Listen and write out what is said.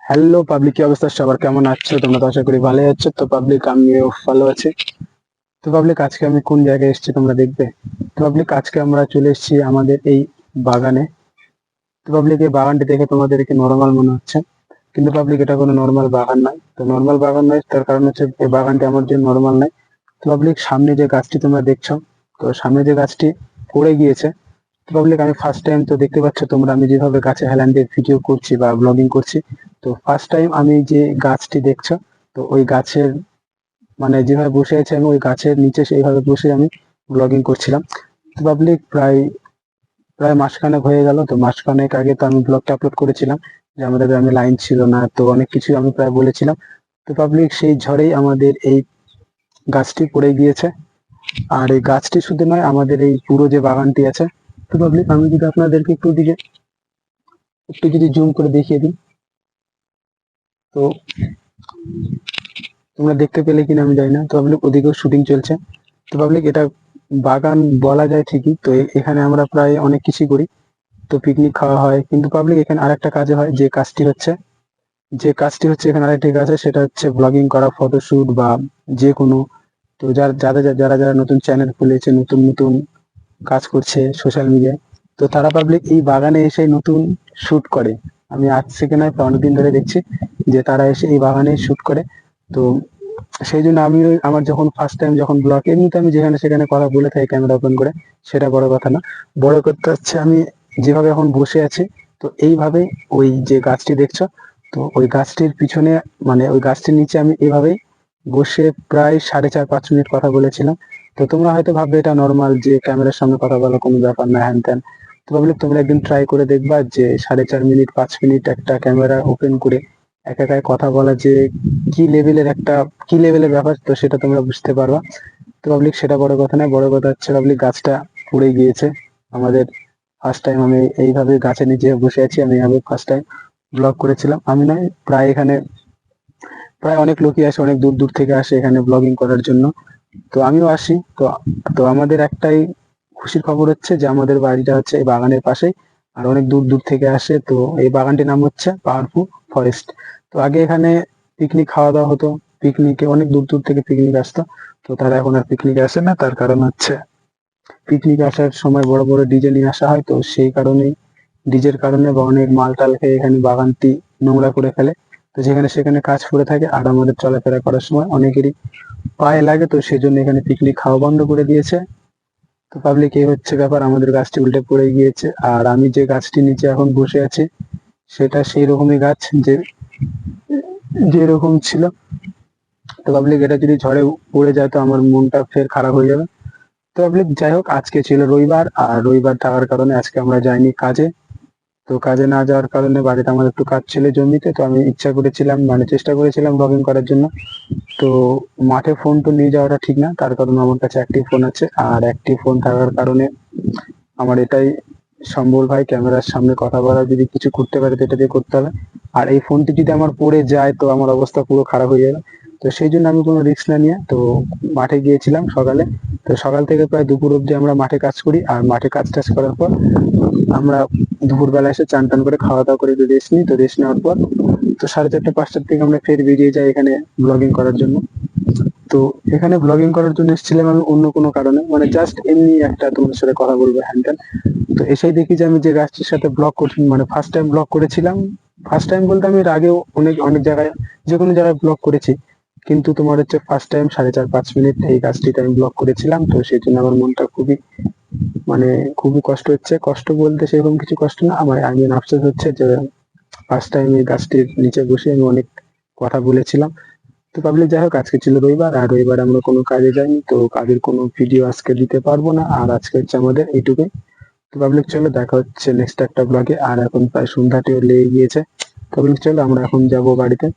Hello public, কি অবস্থা? সবার কেমন আছো? তোমরা তো আশা করি ভালোই আছো। তো পাবলিক, আমিও ভালো আছি। তো পাবলিক, আজকে আমি কোন জায়গায় এসেছি তোমরা দেখবে। তো পাবলিক, আজকে আমরা চলে এসেছি আমাদের এই বাগানে। তো পাবলিক, এই বাগানটি দেখে তোমাদেরকে নর্মাল মনে হচ্ছে, কিন্তু পাবলিক এটা কোনো নর্মাল বাগান নয়। তো নর্মাল বাগান নয়, তার কারণ হচ্ছে এই বাগানটি আমার জন্য নর্মাল নয়। তো পাবলিক, সামনে যে গাছটি তোমরা দেখছো, তো সামনে যে গাছটি পড়ে গিয়েছে। তো পাবলিক, আমি ফার্স্ট টাইম, তো দেখতে পাচ্ছ তোমরা আমি যেভাবে গাছে হেলান দিয়ে ভিডিও করছি বা ব্লগিং করছি। তো ফার্স্ট টাইম আমি যে গাছটি দেখছো, তো ওই গাছের মানে যেভাবে বসে আছে আমি ওই গাছের নিচে সেইভাবে বসে আমি ব্লগিং করছিলাম। তো পাবলিক, প্রায় প্রায় মাসখানেক হয়ে গেল। তো মাসখানেক আগে তো আমি ব্লগটা আপলোড করেছিলাম যে আমাদের গ্রামে লাইন ছিল না, তো অনেক কিছু আমি প্রায় বলেছিলাম। তো পাবলিক, সেই ঝড়েই আমাদের এই গাছটি পড়ে গিয়েছে। আর এই গাছটি শুধু নয়, আমাদের এই পুরো যে বাগানটি আছে। তো পাবলিক, আমি যদি আপনাদেরকে একটু যদি জুম করে দেখিয়ে দিই, তো তোমরা দেখতে পেলে কিনা আমি জানি না। তো পাবলিক, ওদিকেও শুটিং চলছে। তো পাবলিক, এটা বাগান বলা যায় ঠিকই। তো এখানে আমরা প্রায় অনেক কিছুই করি। তো পিকনিক খাওয়া হয়, কিন্তু পাবলিক এখানে আরেকটা কাজে হয়, যে কাজটি হচ্ছে এখানে আরেকটি কাজ হয়, সেটা হচ্ছে ব্লগিং করা, ফটোশুট বা যে কোনো। তো যারা যারা নতুন চ্যানেল খুলেছে, নতুন নতুন কাজ করছে সোশ্যাল মিডিয়ায়, তো তারা পাবলিক এই বাগানে এসে নতুন শুট করে। আমি আজ থেকে নয়, প্রায় অনেকদিন ধরে দেখছি যে তারা এসে এই বাগানে শুট করে। তো সেই জন্য আমি আমার যখন ফার্স্ট টাইম যখন ব্লগ, এমনিতে আমি যেখানে সেখানে কথা বলে থাকি ক্যামেরা ওপেন করে, সেটা বড় কথা না। বড় কথা হচ্ছে আমি যেভাবে এখন বসে আছি, তো এইভাবে ওই যে গাছটি দেখছো, তো ওই গাছটির পিছনে মানে ওই গাছটির নিচে আমি এইভাবেই বসে প্রায় 4.5-5 মিনিট কথা বলেছিলাম। তো তোমরা হয়তো ভাববে এটা নর্মাল, যে ক্যামেরার সামনে কথা বলা কোনো ব্যাপার না, হ্যান ত্যান। তো ভাবলে তোমরা একদিন ট্রাই করে দেখবা যে 4.5 মিনিট 5 মিনিট একটা ক্যামেরা ওপেন করে একা একাই কথা বলা যে কি লেভেলের ব্যাপার, তো সেটা তোমরা বুঝতে পারবা। তো পাবলিক, সেটা বড় কথা না, বড় কথা হচ্ছে পাবলিক গাছটা পড়ে গিয়েছে আমাদের। ফার্স্ট টাইম আমি এইভাবে গাছের নিচে বসে আছি, আমি এইভাবে ফার্স্ট টাইম ব্লগ করেছিলাম। আমি নয়, প্রায় এখানে প্রায় অনেক লোকই আসে, অনেক দূর দূর থেকে আসে এখানে ব্লগিং করার জন্য। তো আমিও আসি। তো তো আমাদের একটাই খুশির খবর হচ্ছে যে আমাদের বাড়িটা হচ্ছে এই বাগানের পাশেই, আর অনেক দূর দূর থেকে আসে। তো এই বাগানটির নাম হচ্ছে পাওয়ারফুল ফরেস্ট। তো আগে এখানে পিকনিক খাওয়া দাওয়া হতো, পিকনিকে অনেক দূর দূর থেকে পিকনিক আসতো। তো তারা এখন আর পিকনিকে আসে না, তার কারণ হচ্ছে পিকনিক আসার সময় বড় বড় ডিজে নিয়ে আসা হয়, তো সেই কারণেই ডিজের কারণে বা অনেক মাল টাল খেয়ে এখানে বাগানটি নোংরা করে ফেলে। তো যেখানে সেখানে কাজ পড়ে থাকে, আর আমাদের চলাফেরা করার সময় অনেকেরই পায়ে লাগে, তো সেজন্য এখানে পিকনিক খাওয়া বন্ধ করে দিয়েছে। তো পাবলিক, এই হচ্ছে ব্যাপার, আমাদের গাছটি উল্টে পড়ে গিয়েছে। আর আমি যে গাছটির নিচে এখন বসে আছি, সেটা সেই রকমই গাছ যে যেরকম ছিল। তো পাবলিক, এটা যদি ঝড়ে পড়ে যায় তো আমার মনটা ফের খারাপ হয়ে যাবে। তো পাবলিক, যাই হোক, আজকে ছিল রবিবার, আর রবিবার থাকার কারণে আজকে আমরা যাইনি কাজে। তো কাজে না যাওয়ার কারণে বাড়িতে আমার একটু কাজ ছিল জমিতে, তো আমি ইচ্ছা করেছিলাম মানে চেষ্টা করেছিলাম ব্লগিং করার জন্য। তো মাঠে ফোন তো নিয়ে যাওয়াটা ঠিক না, তার কারণ আমার কাছে একটি ফোন আছে, আর একটি ফোন থাকার কারণে আমার এটাই সম্বল ভাই, ক্যামেরার সামনে কথা বলা, যদি কিছু করতে পারে তো এটা দিয়ে করতে হবে। আর এই ফোনটি যদি আমার পড়ে যায় তো আমার অবস্থা পুরো খারাপ হয়ে যাবে। তো সেই জন্য আমি কোনো রিস্ক না নিয়ে তো মাঠে গিয়েছিলাম সকালে। তো সকাল থেকে প্রায় দুপুর অব্দি আমরা মাঠে কাজ করি, আর মাঠে কাজ টাজ করার পর আমরা দুপুরবেলা এসে চান টান করে খাওয়া দাওয়া করে একটু রেস্ট নিই। তো রেস্ট নেওয়ার পর তো 4:30-5টার দিকে আমরা ফের বেরিয়ে যাই এখানে ব্লগিং করার জন্য। তো এখানে ব্লগিং করার জন্য এসেছিলাম আমি অন্য কোনো কারণে, মানে জাস্ট এমনি একটা তোমাদের সাথে কথা বলবো, হ্যান ত্যান। তো এসেই দেখি যে আমি যে গাছটির সাথে ব্লগ করছি, মানে ফার্স্ট টাইম ব্লগ করেছিলাম। ফার্স্ট টাইম বলতে আমি এর আগেও অনেক অনেক জায়গায়, যে কোনো জায়গায় ব্লগ করেছি, কিন্তু তোমার হচ্ছে ফার্স্ট টাইম 4.5-5 মিনিট এই গাছটিতে আমি ব্লগ করেছিলাম। তো সেই জন্য আমার মনটা মানে খুবই কষ্ট হচ্ছে। কষ্ট বলতে সেরকম কিছু কষ্ট না, আমার আমি আফসোস হচ্ছে যে ফার্স্ট টাইম এই গাছটির নিচে বসে আমি অনেক কথা বলেছিলাম। তো পাবলিক, যাই হোক, আজকে ছিল রবিবার, আর রবিবার আমরা কোনো কাজে যাইনি, তো কাজের কোনো ভিডিও আজকে দিতে পারবো না। আর আজকে হচ্ছে আমাদের এইটুকুই। তো পাবলিক, চলো দেখা হচ্ছে নেক্সট একটা ব্লগে। আর এখন প্রায় সন্ধ্যাটিও লেগে গিয়েছে। তো পাবলিক, চলো আমরা এখন যাবো বাড়িতে।